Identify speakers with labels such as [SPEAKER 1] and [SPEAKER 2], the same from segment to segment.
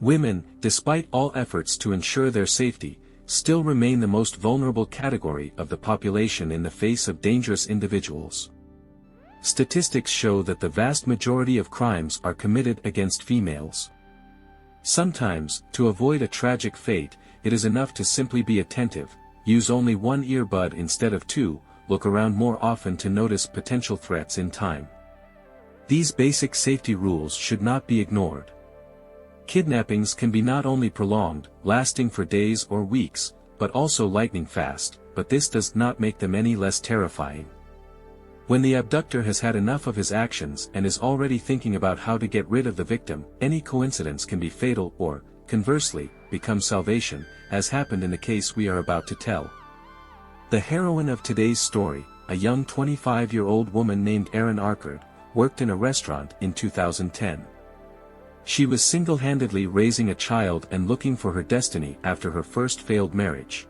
[SPEAKER 1] Women, despite all efforts to ensure their safety, still remain the most vulnerable category of the population in the face of dangerous individuals. Statistics show that the vast majority of crimes are committed against females. Sometimes, to avoid a tragic fate, it is enough to simply be attentive, use only one earbud instead of two, look around more often to notice potential threats in time. These basic safety rules should not be ignored. Kidnappings can be not only prolonged, lasting for days or weeks, but also lightning fast, but this does not make them any less terrifying. When the abductor has had enough of his actions and is already thinking about how to get rid of the victim, any coincidence can be fatal or, conversely, become salvation, as happened in the case we are about to tell. The heroine of today's story, a young 25-year-old woman named Erin Arcard, worked in a restaurant in 2010. She was single-handedly raising a child and looking for her destiny after her first failed marriage.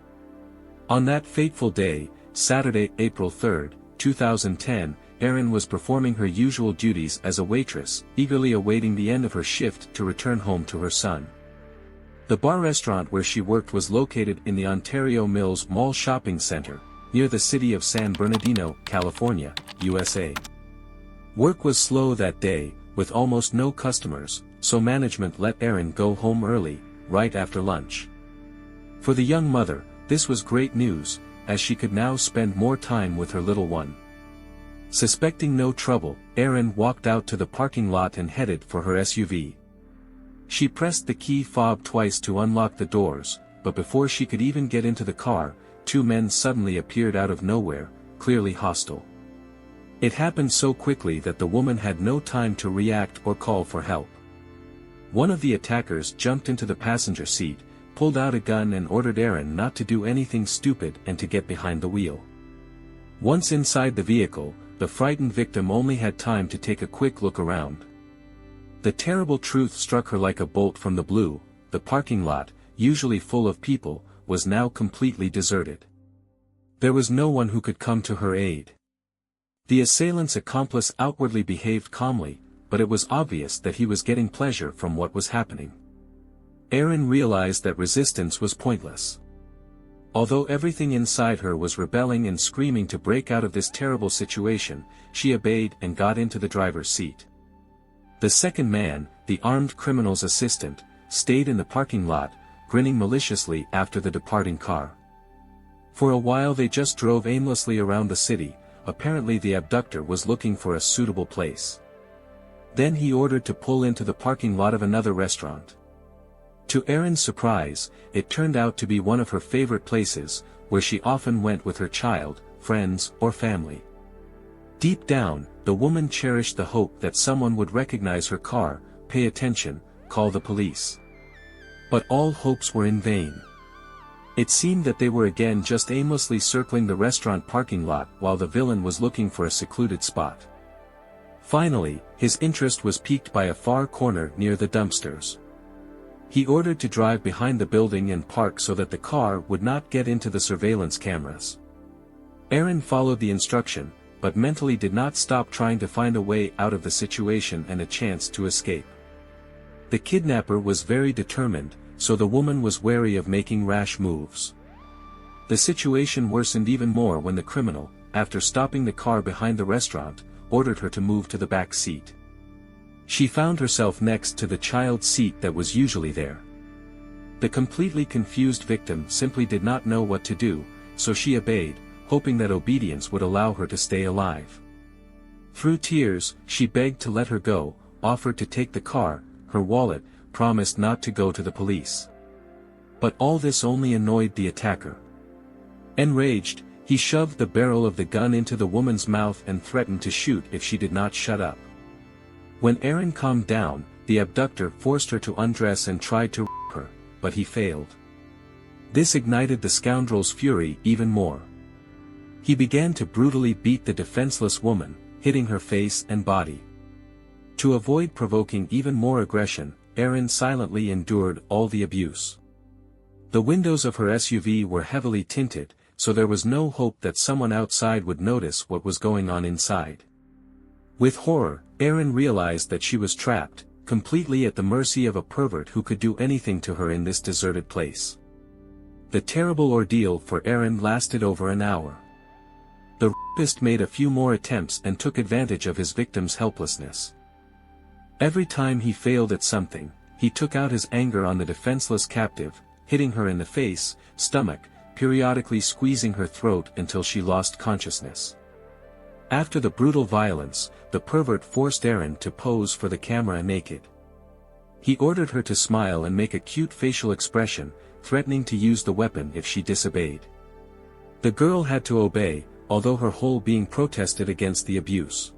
[SPEAKER 1] On that fateful day, Saturday, April 3, 2010, Erin was performing her usual duties as a waitress, eagerly awaiting the end of her shift to return home to her son. The bar restaurant where she worked was located in the Ontario Mills Mall shopping center, near the city of San Bernardino, California, USA. Work was slow that day, with almost no customers, so management let Erin go home early, right after lunch. For the young mother, this was great news, as she could now spend more time with her little one. Suspecting no trouble, Erin walked out to the parking lot and headed for her SUV. She pressed the key fob twice to unlock the doors, but before she could even get into the car, two men suddenly appeared out of nowhere, clearly hostile. It happened so quickly that the woman had no time to react or call for help. One of the attackers jumped into the passenger seat, pulled out a gun and ordered Erin not to do anything stupid and to get behind the wheel. Once inside the vehicle, the frightened victim only had time to take a quick look around. The terrible truth struck her like a bolt from the blue: the parking lot, usually full of people, was now completely deserted. There was no one who could come to her aid. The assailant's accomplice outwardly behaved calmly, but it was obvious that he was getting pleasure from what was happening. Erin realized that resistance was pointless. Although everything inside her was rebelling and screaming to break out of this terrible situation, she obeyed and got into the driver's seat. The second man, the armed criminal's assistant, stayed in the parking lot, grinning maliciously after the departing car. For a while they just drove aimlessly around the city. Apparently the abductor was looking for a suitable place. Then he ordered to pull into the parking lot of another restaurant. To Erin's surprise, it turned out to be one of her favorite places, where she often went with her child, friends, or family. Deep down, the woman cherished the hope that someone would recognize her car, pay attention, call the police. But all hopes were in vain. It seemed that they were again just aimlessly circling the restaurant parking lot while the villain was looking for a secluded spot. Finally, his interest was piqued by a far corner near the dumpsters. He ordered to drive behind the building and park so that the car would not get into the surveillance cameras. Erin followed the instruction, but mentally did not stop trying to find a way out of the situation and a chance to escape. The kidnapper was very determined, so the woman was wary of making rash moves. The situation worsened even more when the criminal, after stopping the car behind the restaurant, ordered her to move to the back seat. She found herself next to the child's seat that was usually there. The completely confused victim simply did not know what to do, so she obeyed, hoping that obedience would allow her to stay alive. Through tears, she begged to let her go, offered to take the car, her wallet, promised not to go to the police. But all this only annoyed the attacker. Enraged, he shoved the barrel of the gun into the woman's mouth and threatened to shoot if she did not shut up. When Erin calmed down, the abductor forced her to undress and tried to rape her, but he failed. This ignited the scoundrel's fury even more. He began to brutally beat the defenseless woman, hitting her face and body. To avoid provoking even more aggression, Erin silently endured all the abuse. The windows of her SUV were heavily tinted, so there was no hope that someone outside would notice what was going on inside. With horror, Erin realized that she was trapped, completely at the mercy of a pervert who could do anything to her in this deserted place. The terrible ordeal for Erin lasted over an hour. The rapist made a few more attempts and took advantage of his victim's helplessness. Every time he failed at something, he took out his anger on the defenseless captive, hitting her in the face, stomach, periodically squeezing her throat until she lost consciousness. After the brutal violence, the pervert forced Erin to pose for the camera naked. He ordered her to smile and make a cute facial expression, threatening to use the weapon if she disobeyed. The girl had to obey, although her whole being protested against the abuse.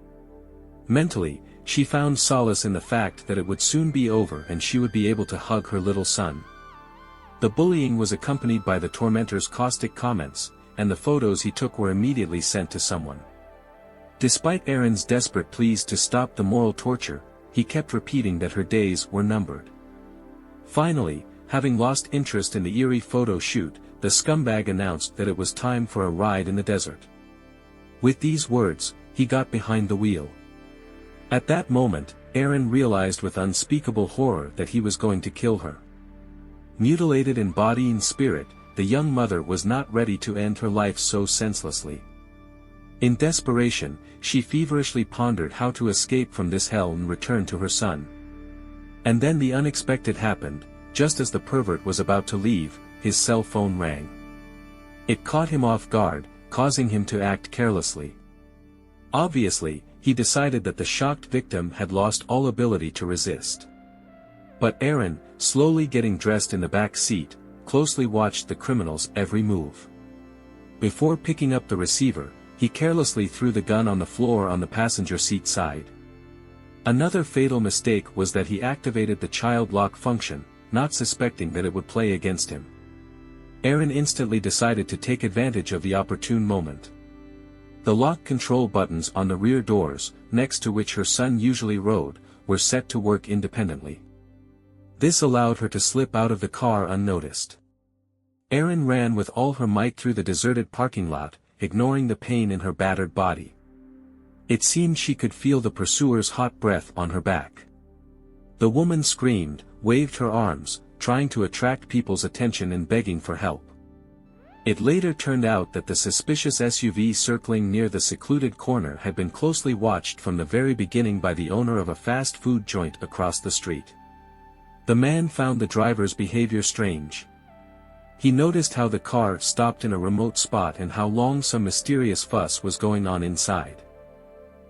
[SPEAKER 1] Mentally, she found solace in the fact that it would soon be over and she would be able to hug her little son. The bullying was accompanied by the tormentor's caustic comments, and the photos he took were immediately sent to someone. Despite Erin's desperate pleas to stop the moral torture, he kept repeating that her days were numbered. Finally, having lost interest in the eerie photo shoot, the scumbag announced that it was time for a ride in the desert. With these words, he got behind the wheel. At that moment, Erin realized with unspeakable horror that he was going to kill her. Mutilated in body and spirit, the young mother was not ready to end her life so senselessly. In desperation, she feverishly pondered how to escape from this hell and return to her son. And then the unexpected happened. Just as the pervert was about to leave, his cell phone rang. It caught him off guard, causing him to act carelessly. Obviously, he decided that the shocked victim had lost all ability to resist. But Erin, slowly getting dressed in the back seat, closely watched the criminal's every move. Before picking up the receiver, he carelessly threw the gun on the floor on the passenger seat side. Another fatal mistake was that he activated the child lock function, not suspecting that it would play against him. Erin instantly decided to take advantage of the opportune moment. The lock control buttons on the rear doors, next to which her son usually rode, were set to work independently. This allowed her to slip out of the car unnoticed. Erin ran with all her might through the deserted parking lot, ignoring the pain in her battered body. It seemed she could feel the pursuer's hot breath on her back. The woman screamed, waved her arms, trying to attract people's attention and begging for help. It later turned out that the suspicious SUV circling near the secluded corner had been closely watched from the very beginning by the owner of a fast food joint across the street. The man found the driver's behavior strange. He noticed how the car stopped in a remote spot and how long some mysterious fuss was going on inside.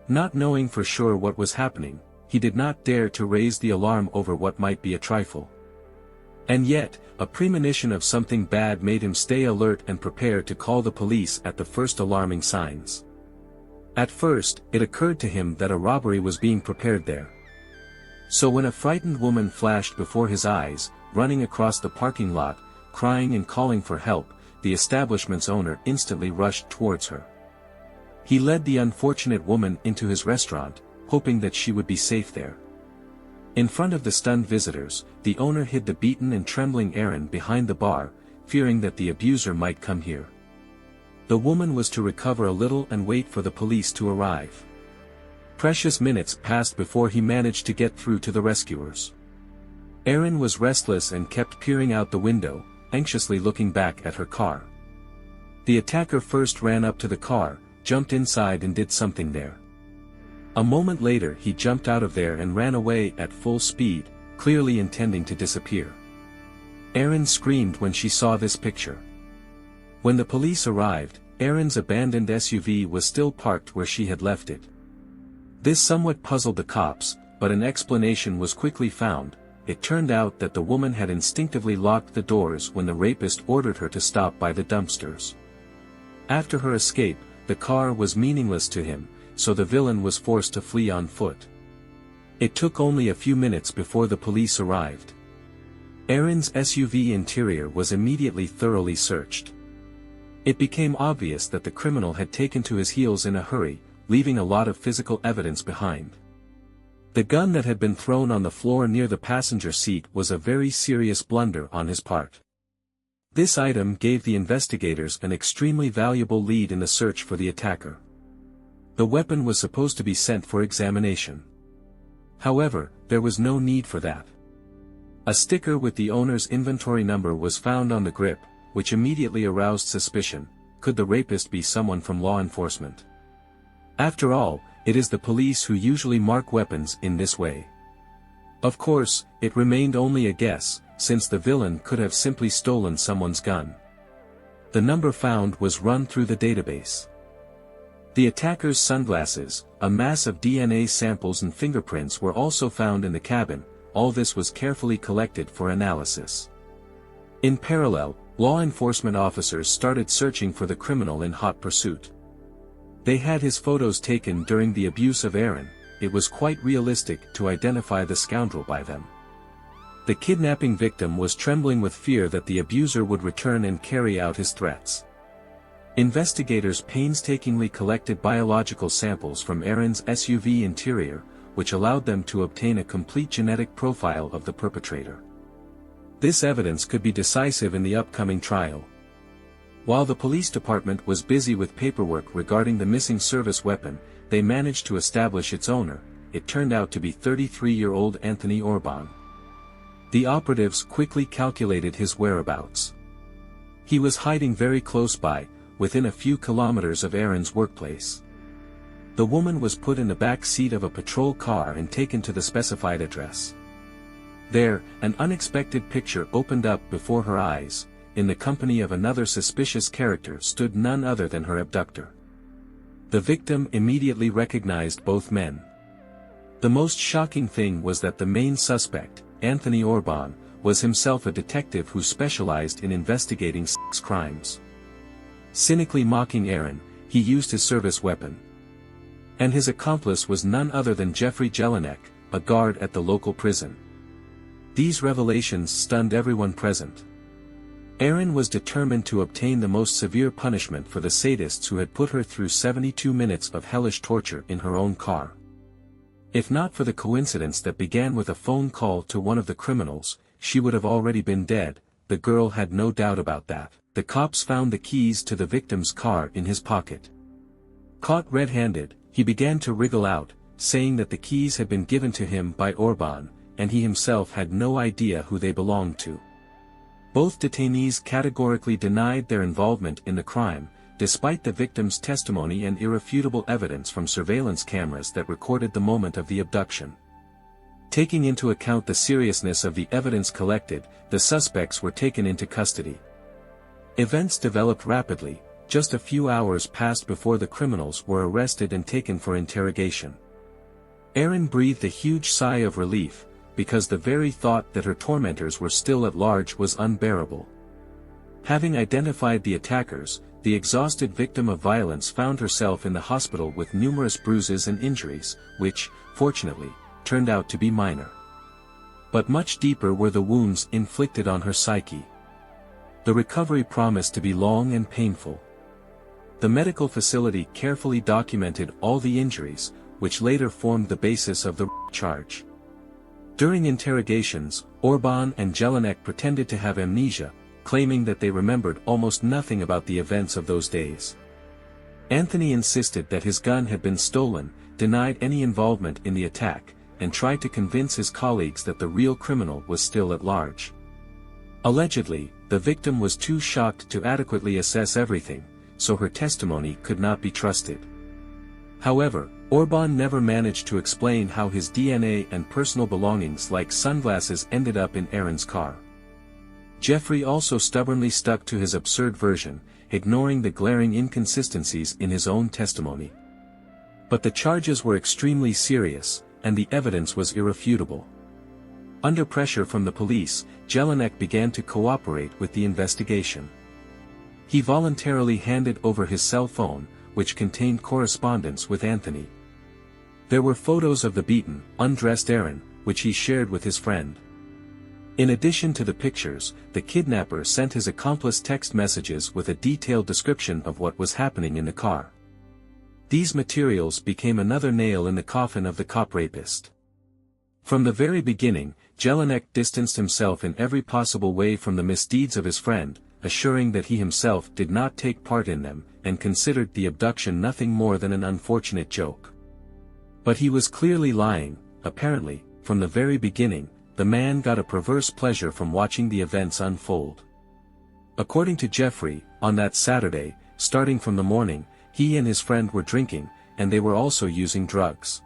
[SPEAKER 1] Not knowing for sure what was happening, he did not dare to raise the alarm over what might be a trifle. And yet, a premonition of something bad made him stay alert and prepare to call the police at the first alarming signs. At first, it occurred to him that a robbery was being prepared there. So when a frightened woman flashed before his eyes, running across the parking lot, crying and calling for help, the establishment's owner instantly rushed towards her. He led the unfortunate woman into his restaurant, hoping that she would be safe there. In front of the stunned visitors, the owner hid the beaten and trembling Erin behind the bar, fearing that the abuser might come here. The woman was to recover a little and wait for the police to arrive. Precious minutes passed before he managed to get through to the rescuers. Erin was restless and kept peering out the window, anxiously looking back at her car. The attacker first ran up to the car, jumped inside and did something there. A moment later he jumped out of there and ran away at full speed, clearly intending to disappear. Erin screamed when she saw this picture. When the police arrived, Erin's abandoned SUV was still parked where she had left it. This somewhat puzzled the cops, but an explanation was quickly found. It turned out that the woman had instinctively locked the doors when the rapist ordered her to stop by the dumpsters. After her escape, the car was meaningless to him, so the villain was forced to flee on foot. It took only a few minutes before the police arrived. Erin's SUV interior was immediately thoroughly searched. It became obvious that the criminal had taken to his heels in a hurry, leaving a lot of physical evidence behind. The gun that had been thrown on the floor near the passenger seat was a very serious blunder on his part. This item gave the investigators an extremely valuable lead in the search for the attacker. The weapon was supposed to be sent for examination. However, there was no need for that. A sticker with the owner's inventory number was found on the grip, which immediately aroused suspicion. Could the rapist be someone from law enforcement? After all, it is the police who usually mark weapons in this way. Of course, it remained only a guess, since the villain could have simply stolen someone's gun. The number found was run through the database. The attacker's sunglasses, a mass of DNA samples and fingerprints were also found in the cabin. All this was carefully collected for analysis. In parallel, law enforcement officers started searching for the criminal in hot pursuit. They had his photos taken during the abuse of Erin. It was quite realistic to identify the scoundrel by them. The kidnapping victim was trembling with fear that the abuser would return and carry out his threats. Investigators painstakingly collected biological samples from Erin's SUV interior, which allowed them to obtain a complete genetic profile of the perpetrator. This evidence could be decisive in the upcoming trial. While the police department was busy with paperwork regarding the missing service weapon, they managed to establish its owner. It turned out to be 33-year-old Anthony Orban. The operatives quickly calculated his whereabouts. He was hiding very close by, within a few kilometers of Erin's workplace. The woman was put in the back seat of a patrol car and taken to the specified address. There, an unexpected picture opened up before her eyes. In the company of another suspicious character stood none other than her abductor. The victim immediately recognized both men. The most shocking thing was that the main suspect, Anthony Orban, was himself a detective who specialized in investigating sex crimes. Cynically mocking Erin, he used his service weapon. And his accomplice was none other than Jeffrey Jelinek, a guard at the local prison. These revelations stunned everyone present. Erin was determined to obtain the most severe punishment for the sadists who had put her through 72 minutes of hellish torture in her own car. If not for the coincidence that began with a phone call to one of the criminals, she would have already been dead. The girl had no doubt about that. The cops found the keys to the victim's car in his pocket. Caught red-handed, he began to wriggle out, saying that the keys had been given to him by Orban, and he himself had no idea who they belonged to. Both detainees categorically denied their involvement in the crime, despite the victim's testimony and irrefutable evidence from surveillance cameras that recorded the moment of the abduction. Taking into account the seriousness of the evidence collected, the suspects were taken into custody. Events developed rapidly. Just a few hours passed before the criminals were arrested and taken for interrogation. Erin breathed a huge sigh of relief, because the very thought that her tormentors were still at large was unbearable. Having identified the attackers, the exhausted victim of violence found herself in the hospital with numerous bruises and injuries, which, fortunately, turned out to be minor. But much deeper were the wounds inflicted on her psyche. The recovery promised to be long and painful. The medical facility carefully documented all the injuries, which later formed the basis of the charge. During interrogations, Orban and Jelinek pretended to have amnesia, claiming that they remembered almost nothing about the events of those days. Anthony insisted that his gun had been stolen, denied any involvement in the attack, and tried to convince his colleagues that the real criminal was still at large. Allegedly, the victim was too shocked to adequately assess everything, so her testimony could not be trusted. However, Orban never managed to explain how his DNA and personal belongings like sunglasses ended up in Erin's car. Jeffrey also stubbornly stuck to his absurd version, ignoring the glaring inconsistencies in his own testimony. But the charges were extremely serious, and the evidence was irrefutable. Under pressure from the police, Jelinek began to cooperate with the investigation. He voluntarily handed over his cell phone, which contained correspondence with Anthony. There were photos of the beaten, undressed Erin, which he shared with his friend. In addition to the pictures, the kidnapper sent his accomplice text messages with a detailed description of what was happening in the car. These materials became another nail in the coffin of the cop rapist. From the very beginning, Jelinek distanced himself in every possible way from the misdeeds of his friend, assuring that he himself did not take part in them, and considered the abduction nothing more than an unfortunate joke. But he was clearly lying. apparently, from the very beginning, the man got a perverse pleasure from watching the events unfold. According to Jeffrey, on that Saturday, starting from the morning, he and his friend were drinking, and they were also using drugs.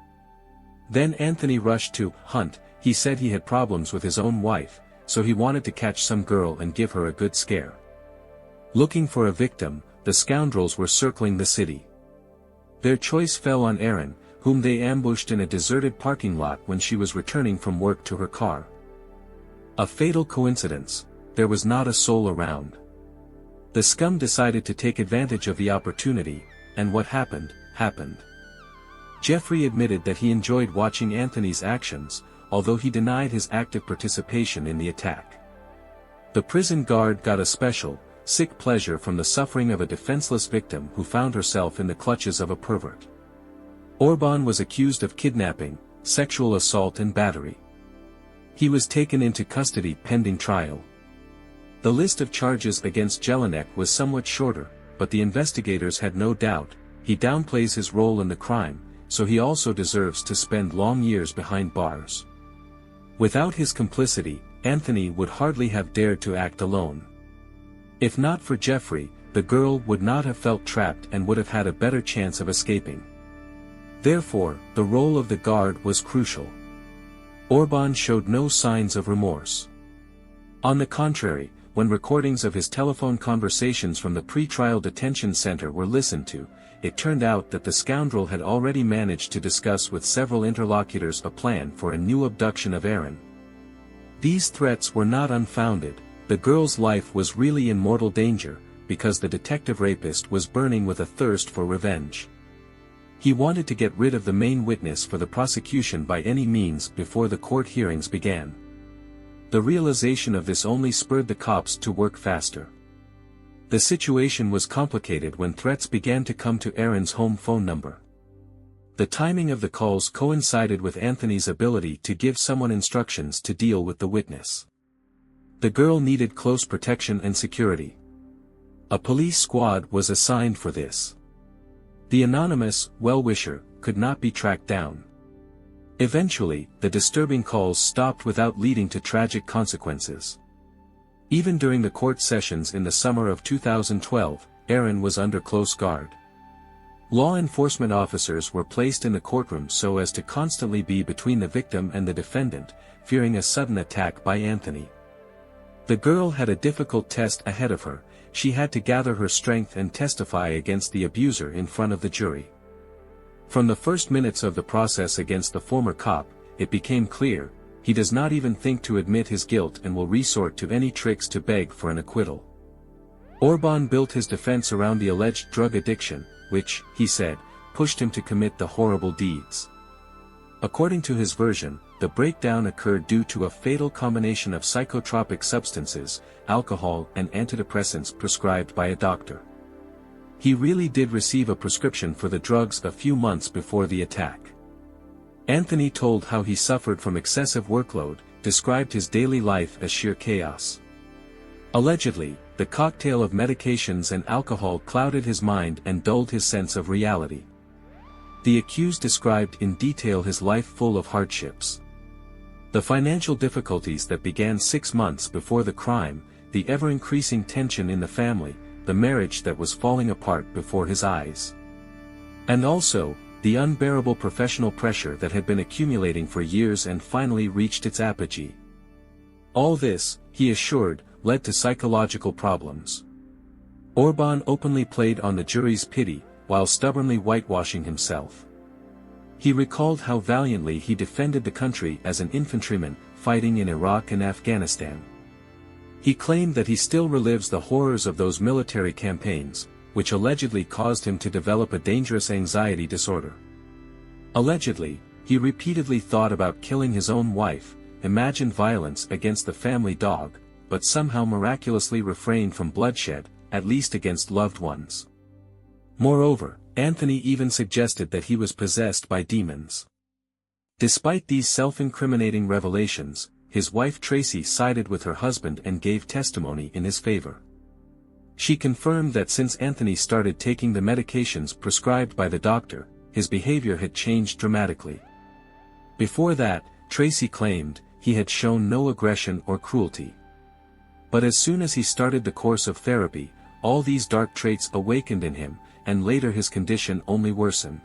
[SPEAKER 1] Then Anthony rushed to hunt. He said he had problems with his own wife, so he wanted to catch some girl and give her a good scare. Looking for a victim, the scoundrels were circling the city. Their choice fell on Erin, whom they ambushed in a deserted parking lot when she was returning from work to her car. A fatal coincidence, there was not a soul around. The scum decided to take advantage of the opportunity, and what happened, happened. Jeffrey admitted that he enjoyed watching Anthony's actions, although he denied his active participation in the attack. The prison guard got a special, sick pleasure from the suffering of a defenseless victim who found herself in the clutches of a pervert. Orban was accused of kidnapping, sexual assault and battery. He was taken into custody pending trial. The list of charges against Jelinek was somewhat shorter, but the investigators had no doubt. He downplays his role in the crime, so he also deserves to spend long years behind bars. Without his complicity, Anthony would hardly have dared to act alone. If not for Jeffrey, the girl would not have felt trapped and would have had a better chance of escaping. Therefore, the role of the guard was crucial. Orban showed no signs of remorse. On the contrary, when recordings of his telephone conversations from the pre-trial detention center were listened to, it turned out that the scoundrel had already managed to discuss with several interlocutors a plan for a new abduction of Erin. These threats were not unfounded. The girl's life was really in mortal danger, because the detective rapist was burning with a thirst for revenge. He wanted to get rid of the main witness for the prosecution by any means before the court hearings began. The realization of this only spurred the cops to work faster. The situation was complicated when threats began to come to Erin's home phone number. The timing of the calls coincided with Anthony's ability to give someone instructions to deal with the witness. The girl needed close protection and security. A police squad was assigned for this. The anonymous well-wisher could not be tracked down. Eventually, the disturbing calls stopped without leading to tragic consequences. Even during the court sessions in the summer of 2012, Erin was under close guard. Law enforcement officers were placed in the courtroom so as to constantly be between the victim and the defendant, fearing a sudden attack by Anthony. The girl had a difficult test ahead of her. She had to gather her strength and testify against the abuser in front of the jury. From the first minutes of the process against the former cop, it became clear, he does not even think to admit his guilt and will resort to any tricks to beg for an acquittal. Orban built his defense around the alleged drug addiction, which, he said, pushed him to commit the horrible deeds. According to his version, the breakdown occurred due to a fatal combination of psychotropic substances, alcohol and antidepressants prescribed by a doctor. He really did receive a prescription for the drugs a few months before the attack. Anthony told how he suffered from excessive workload, described his daily life as sheer chaos. Allegedly, the cocktail of medications and alcohol clouded his mind and dulled his sense of reality. The accused described in detail his life full of hardships. The financial difficulties that began 6 months before the crime, the ever-increasing tension in the family, the marriage that was falling apart before his eyes. And also, the unbearable professional pressure that had been accumulating for years and finally reached its apogee. All this, he assured, led to psychological problems. Orban openly played on the jury's pity, while stubbornly whitewashing himself. He recalled how valiantly he defended the country as an infantryman, fighting in Iraq and Afghanistan. He claimed that he still relives the horrors of those military campaigns, which allegedly caused him to develop a dangerous anxiety disorder. Allegedly, he repeatedly thought about killing his own wife, imagined violence against the family dog, but somehow miraculously refrained from bloodshed, at least against loved ones. Moreover, Anthony even suggested that he was possessed by demons. Despite these self-incriminating revelations, his wife Tracy sided with her husband and gave testimony in his favor. She confirmed that since Anthony started taking the medications prescribed by the doctor, his behavior had changed dramatically. Before that, Tracy claimed, he had shown no aggression or cruelty. But as soon as he started the course of therapy, all these dark traits awakened in him, and later his condition only worsened.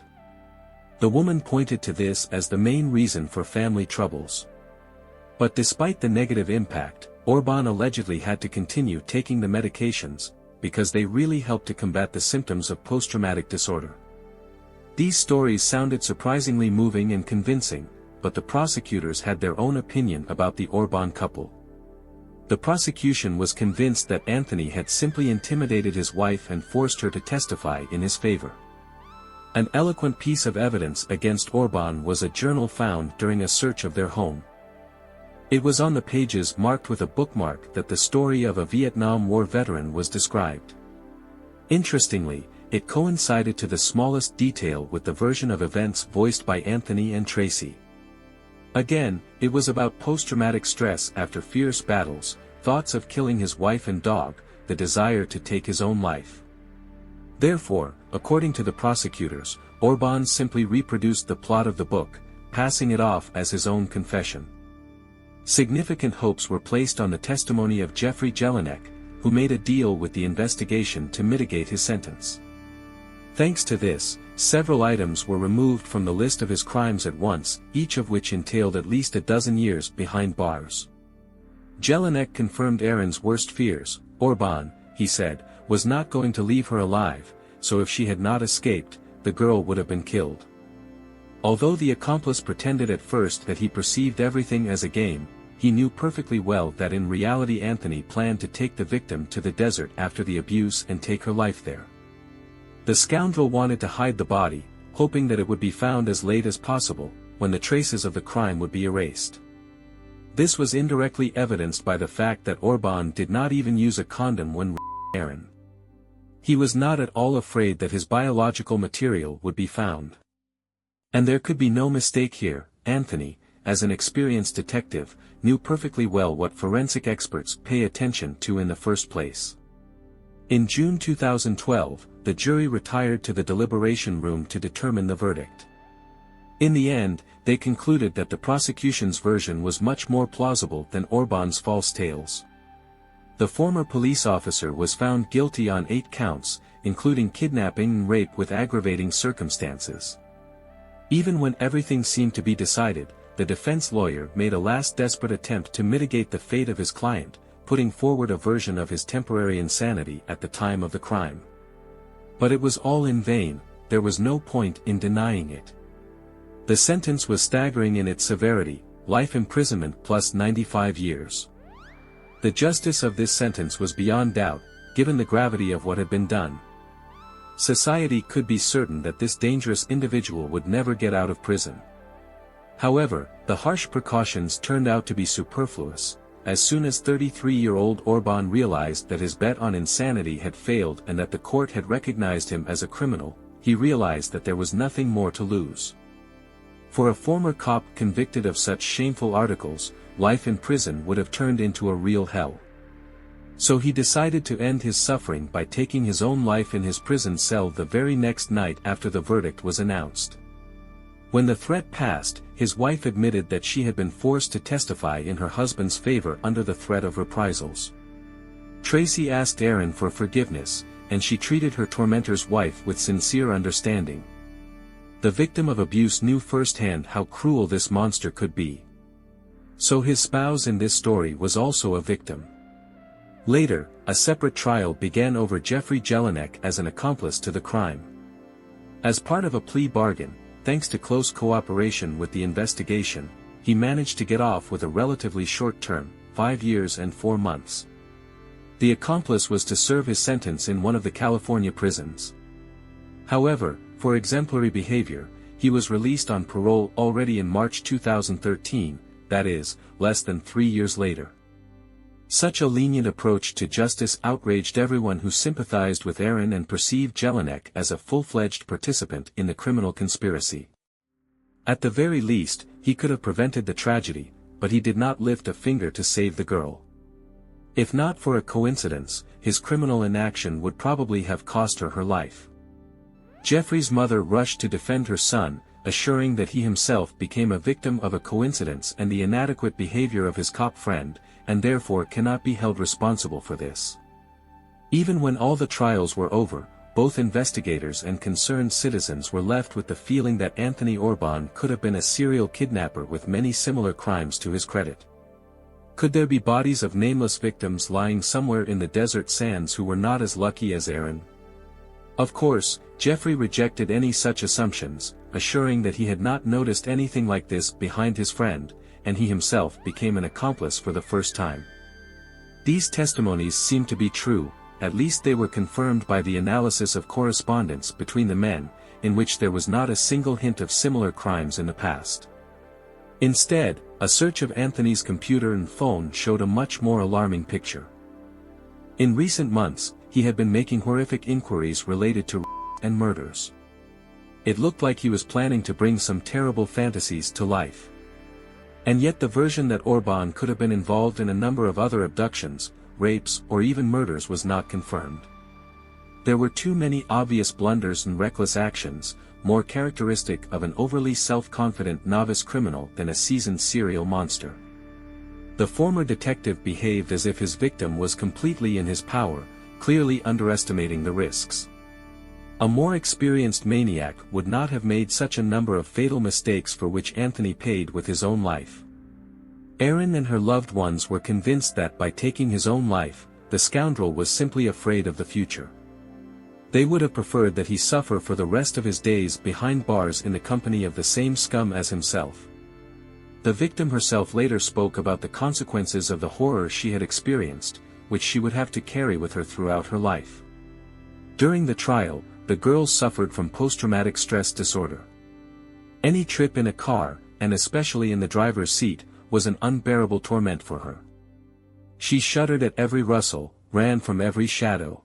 [SPEAKER 1] The woman pointed to this as the main reason for family troubles. But despite the negative impact, Orban allegedly had to continue taking the medications, because they really helped to combat the symptoms of post-traumatic disorder. These stories sounded surprisingly moving and convincing, but the prosecutors had their own opinion about the Orban couple. The prosecution was convinced that Anthony had simply intimidated his wife and forced her to testify in his favor. An eloquent piece of evidence against Orban was a journal found during a search of their home. It was on the pages marked with a bookmark that the story of a Vietnam War veteran was described. Interestingly, it coincided to the smallest detail with the version of events voiced by Anthony and Tracy. Again, it was about post-traumatic stress after fierce battles, thoughts of killing his wife and dog, the desire to take his own life. Therefore, according to the prosecutors, Orban simply reproduced the plot of the book, passing it off as his own confession. Significant hopes were placed on the testimony of Jeffrey Jelinek, who made a deal with the investigation to mitigate his sentence. Thanks to this, several items were removed from the list of his crimes at once, each of which entailed at least a dozen years behind bars. Jelinek confirmed Erin's worst fears. Orban, he said, was not going to leave her alive, so if she had not escaped, the girl would have been killed. Although the accomplice pretended at first that he perceived everything as a game, he knew perfectly well that in reality Anthony planned to take the victim to the desert after the abuse and take her life there. The scoundrel wanted to hide the body, hoping that it would be found as late as possible, when the traces of the crime would be erased. This was indirectly evidenced by the fact that Orban did not even use a condom when Erin. He was not at all afraid that his biological material would be found. And there could be no mistake here. Anthony, as an experienced detective, knew perfectly well what forensic experts pay attention to in the first place. In June 2012, the jury retired to the deliberation room to determine the verdict. In the end, they concluded that the prosecution's version was much more plausible than Orban's false tales. The former police officer was found guilty on 8 counts, including kidnapping and rape with aggravating circumstances. Even when everything seemed to be decided, the defense lawyer made a last desperate attempt to mitigate the fate of his client, putting forward a version of his temporary insanity at the time of the crime. But it was all in vain. There was no point in denying it. The sentence was staggering in its severity: life imprisonment plus 95 years. The justice of this sentence was beyond doubt, given the gravity of what had been done. Society could be certain that this dangerous individual would never get out of prison. However, the harsh precautions turned out to be superfluous. As soon as 33-year-old Orban realized that his bet on insanity had failed and that the court had recognized him as a criminal, he realized that there was nothing more to lose. For a former cop convicted of such shameful articles, life in prison would have turned into a real hell. So he decided to end his suffering by taking his own life in his prison cell the very next night after the verdict was announced. When the threat passed, his wife admitted that she had been forced to testify in her husband's favor under the threat of reprisals. Tracy asked Erin for forgiveness, and she treated her tormentor's wife with sincere understanding. The victim of abuse knew firsthand how cruel this monster could be. So his spouse in this story was also a victim. Later, a separate trial began over Jeffrey Jelinek as an accomplice to the crime. As part of a plea bargain, thanks to close cooperation with the investigation, he managed to get off with a relatively short term, 5 years and 4 months. The accomplice was to serve his sentence in one of the California prisons. However, for exemplary behavior, he was released on parole already in March 2013, that is, less than 3 years later. Such a lenient approach to justice outraged everyone who sympathized with Erin and perceived Jelinek as a full-fledged participant in the criminal conspiracy. At the very least, he could have prevented the tragedy, but he did not lift a finger to save the girl. If not for a coincidence, his criminal inaction would probably have cost her her life. Jeffrey's mother rushed to defend her son, assuring that he himself became a victim of a coincidence and the inadequate behavior of his cop friend, and therefore cannot be held responsible for this. Even when all the trials were over, both investigators and concerned citizens were left with the feeling that Anthony Orban could have been a serial kidnapper with many similar crimes to his credit. Could there be bodies of nameless victims lying somewhere in the desert sands who were not as lucky as Erin? Of course, Jeffrey rejected any such assumptions, assuring that he had not noticed anything like this behind his friend, and he himself became an accomplice for the first time. These testimonies seemed to be true, at least they were confirmed by the analysis of correspondence between the men, in which there was not a single hint of similar crimes in the past. Instead, a search of Anthony's computer and phone showed a much more alarming picture. In recent months, he had been making horrific inquiries related to and murders. It looked like he was planning to bring some terrible fantasies to life. And yet the version that Orban could have been involved in a number of other abductions, rapes, or even murders was not confirmed. There were too many obvious blunders and reckless actions, more characteristic of an overly self-confident novice criminal than a seasoned serial monster. The former detective behaved as if his victim was completely in his power, clearly underestimating the risks. A more experienced maniac would not have made such a number of fatal mistakes for which Anthony paid with his own life. Erin and her loved ones were convinced that by taking his own life, the scoundrel was simply afraid of the future. They would have preferred that he suffer for the rest of his days behind bars in the company of the same scum as himself. The victim herself later spoke about the consequences of the horror she had experienced, which she would have to carry with her throughout her life. During the trial, the girl suffered from post-traumatic stress disorder. Any trip in a car, and especially in the driver's seat, was an unbearable torment for her. She shuddered at every rustle, ran from every shadow.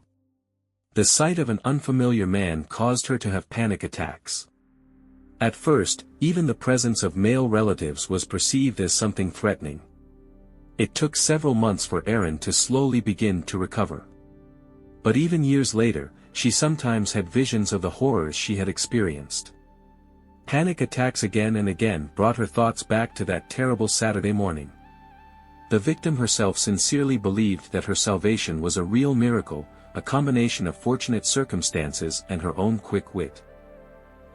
[SPEAKER 1] The sight of an unfamiliar man caused her to have panic attacks. At first, even the presence of male relatives was perceived as something threatening. It took several months for Erin to slowly begin to recover. But even years later, she sometimes had visions of the horrors she had experienced. Panic attacks again and again brought her thoughts back to that terrible Saturday morning. The victim herself sincerely believed that her salvation was a real miracle, a combination of fortunate circumstances and her own quick wit.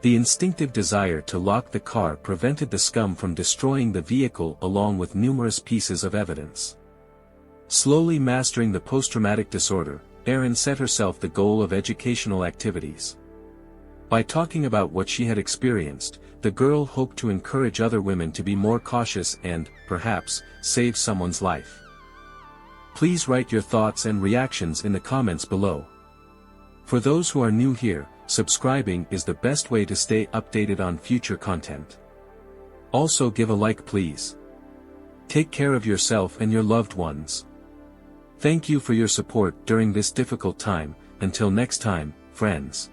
[SPEAKER 1] The instinctive desire to lock the car prevented the scum from destroying the vehicle along with numerous pieces of evidence. Slowly mastering the post-traumatic disorder, Erin set herself the goal of educational activities. By talking about what she had experienced, the girl hoped to encourage other women to be more cautious and, perhaps, save someone's life. Please write your thoughts and reactions in the comments below. For those who are new here, subscribing is the best way to stay updated on future content. Also give a like please. Take care of yourself and your loved ones. Thank you for your support during this difficult time. Until next time, friends.